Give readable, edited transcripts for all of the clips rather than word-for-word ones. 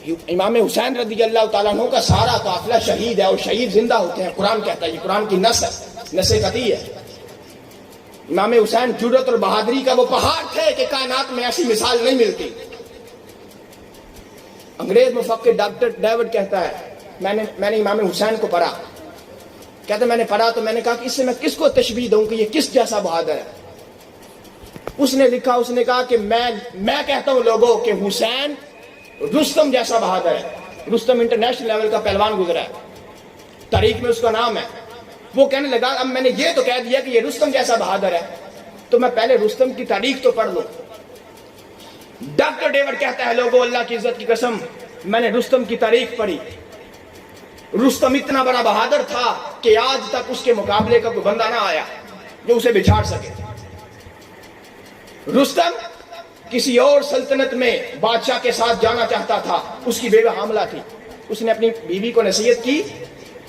امام حسین رضی اللہ تعالیٰ عنہ کا سارا قافلہ شہید ہے، اور شہید زندہ ہوتے ہیں، قرآن کہتا ہے، یہ قرآن کی نص قطعی ہے۔ امام حسین جرأت اور بہادری کا وہ پہاڑ تھے کہ کائنات میں ایسی مثال نہیں ملتی۔ انگریز مفکر ڈاکٹر ڈیوڈ کہتا ہے، میں نے امام حسین کو پڑھا، کہتا ہے میں نے پڑھا تو میں نے کہا کہ اس سے میں کس کو تشبیہ دوں کہ یہ کس جیسا بہادر ہے۔ اس نے لکھا، اس نے کہا کہ میں کہتا ہوں لوگوں کہ حسین رستم جیسا بہادر ہے۔ رستم انٹرنیشنل لیول کا پہلوان گزرا ہے، تاریخ میں اس کا نام ہے۔ وہ کہنے لگا اب میں نے یہ تو کہہ دیا کہ یہ رستم جیسا بہادر ہے، تو میں پہلے رستم کی تاریخ تو پڑھ لوں۔ ڈاکٹر ڈیوڈ کہتا ہے لوگوں اللہ کی عزت کی قسم میں نے رستم کی تاریخ پڑھی، رستم اتنا بڑا بہادر تھا کہ آج تک اس کے مقابلے کا کوئی بندہ نہ آیا جو اسے بچھاڑ سکے۔ رستم کسی اور سلطنت میں بادشاہ کے ساتھ جانا چاہتا تھا، اس کی بیوہ حاملہ تھی۔ اس نے اپنی بیوی کو نصیحت کی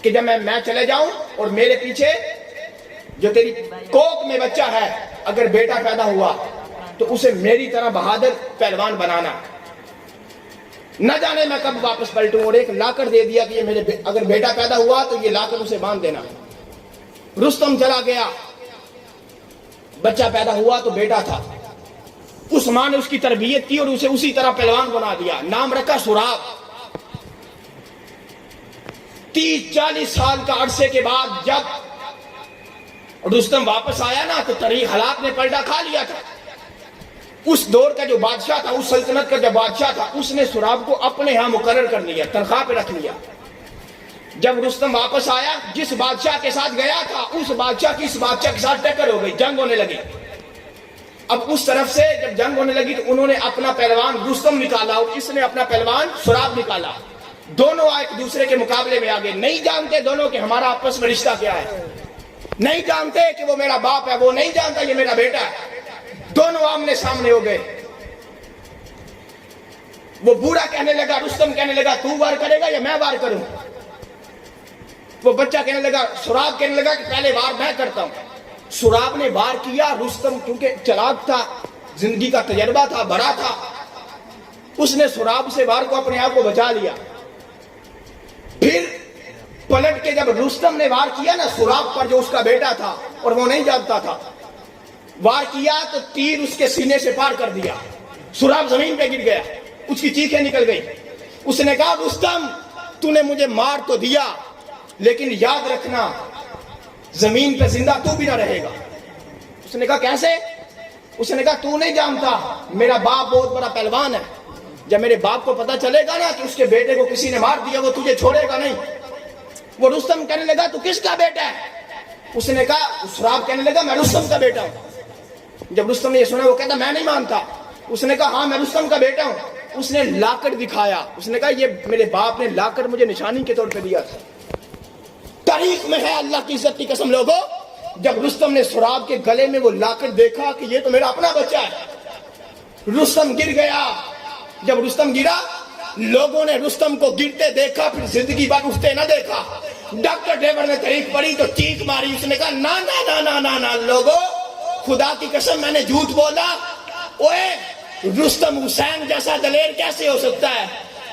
کہ جب میں چلے جاؤں اور میرے پیچھے جو تیری کوکھ میں بچہ ہے اگر بیٹا پیدا ہوا تو اسے میری طرح بہادر پہلوان بنانا، نہ جانے میں کب واپس پلٹوں۔ اور ایک لاکر دے دیا کہ یہ میرے اگر بیٹا پیدا ہوا تو یہ لاکر اسے باندھ دینا۔ رستم چلا گیا، بچہ پیدا ہوا تو بیٹا تھا۔ اس ماں نے اس کی تربیت کی اور اسے اسی طرح پہلوان بنا دیا، نام رکھا سراب۔ 30-40 سال کا عرصے کے بعد جب رستم واپس آیا نا تو تاریخ حالات نے پلٹا کھا لیا تھا۔ اس دور کا جو بادشاہ تھا، اس سلطنت کا جو بادشاہ تھا، اس نے سراب کو اپنے ہاں مقرر کر لیا، تنخواہ پہ رکھ لیا۔ جب رستم واپس آیا جس بادشاہ کے ساتھ گیا تھا اس بادشاہ کی اس بادشاہ کے ساتھ ٹکر ہو گئی، جنگ ہونے لگی۔ اب اس طرف سے جب جنگ ہونے لگی تو انہوں نے اپنا پہلوان رستم نکالا اور اس نے اپنا پہلوان سراب نکالا۔ دونوں ایک دوسرے کے مقابلے میں آگے، نہیں جانتے دونوں کہ ہمارا آپس میں رشتہ کیا ہے، نہیں جانتے کہ وہ میرا باپ ہے، وہ نہیں جانتا یہ میرا بیٹا ہے۔ دونوں آمنے سامنے ہو گئے۔ وہ بوڑھا کہنے لگا، رستم کہنے لگا تو وار کرے گا یا میں وار کروں؟ وہ بچہ کہنے لگا، سراب کہنے لگا کہ پہلے وار میں کرتا ہوں۔ سراب نے وار کیا، رستم کیونکہ چلاک تھا، زندگی کا تجربہ تھا، بڑا تھا، اس نے سراب سے وار کو اپنے آپ کو بچا لیا۔ پھر پلٹ کے جب رستم نے وار کیا نا سراب پر جو اس کا بیٹا تھا اور وہ نہیں جانتا تھا، وار کیا تو تیر اس کے سینے سے پار کر دیا، سراب زمین پہ گر گیا، اس کی چیخیں نکل گئی۔ اس نے کہا رستم تو نے مجھے مار تو دیا لیکن یاد رکھنا زمین پہ زندہ تو بھی نہ رہے گا۔ اس نے کہا کیسے؟ اس نے کہا تو نہیں جانتا میرا باپ بہت بڑا پہلوان ہے، جب میرے باپ کو پتا چلے گا نا کہ اس کے بیٹے کو کسی نے مار دیا وہ تجھے چھوڑے گا نہیں۔ وہ رستم کہنے لگا تو کس کا بیٹا ہے؟ اس نے کہا، سراب کہنے لگا میں رستم کا بیٹا ہوں۔ جب رستم نے یہ سنا وہ کہتا میں نہیں مانتا۔ اس نے کہا ہاں میں رستم کا بیٹا ہوں۔ اس نے لاکر دکھایا، اس نے کہا یہ میرے باپ نے لاکر مجھے نشانی کے طور پہ دیا تھا۔ تاریخ میں ہے اللہ کی عزت کی قسم لوگوں، جب رستم نے سراب کے گلے میں وہ لاکر دیکھا کہ یہ تو میرا اپنا بچہ ہے، رستم گر گیا۔ جب رستم گرا لوگوں نے رستم کو گرتے دیکھا، پھر زندگی بھر اٹھتے نہ دیکھا۔ ڈاکٹر ڈیوڈ نے تاریخ پڑھی تو چیخ ماری، اس نے کہا نا نا نا نا نا نا لوگوں، خدا کی قسم میں نے جھوٹ بولا۔ اوے رستم حسین جیسا دلیر کیسے ہو سکتا ہے،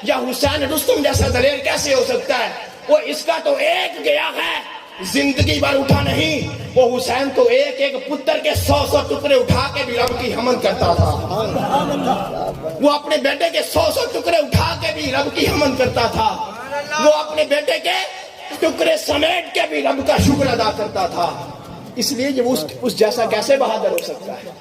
یا حسین رستم جیسا دلیر کیسے ہو سکتا ہے؟ وہ اس کا تو ایک گیا ہے، زندگی بھر اٹھا نہیں۔ وہ حسین تو ایک ایک پتر کے 100 ٹکڑے اٹھا کے بھی رب کی حمد کرتا تھا۔ وہ اپنے بیٹے کے 100 ٹکڑے اٹھا کے بھی رب کی حمد کرتا تھا۔ وہ اپنے بیٹے کے ٹکڑے سمیٹ کے بھی رب کا شکر ادا کرتا تھا۔ اس لیے یہ اس جیسا کیسے بہادر ہو سکتا ہے؟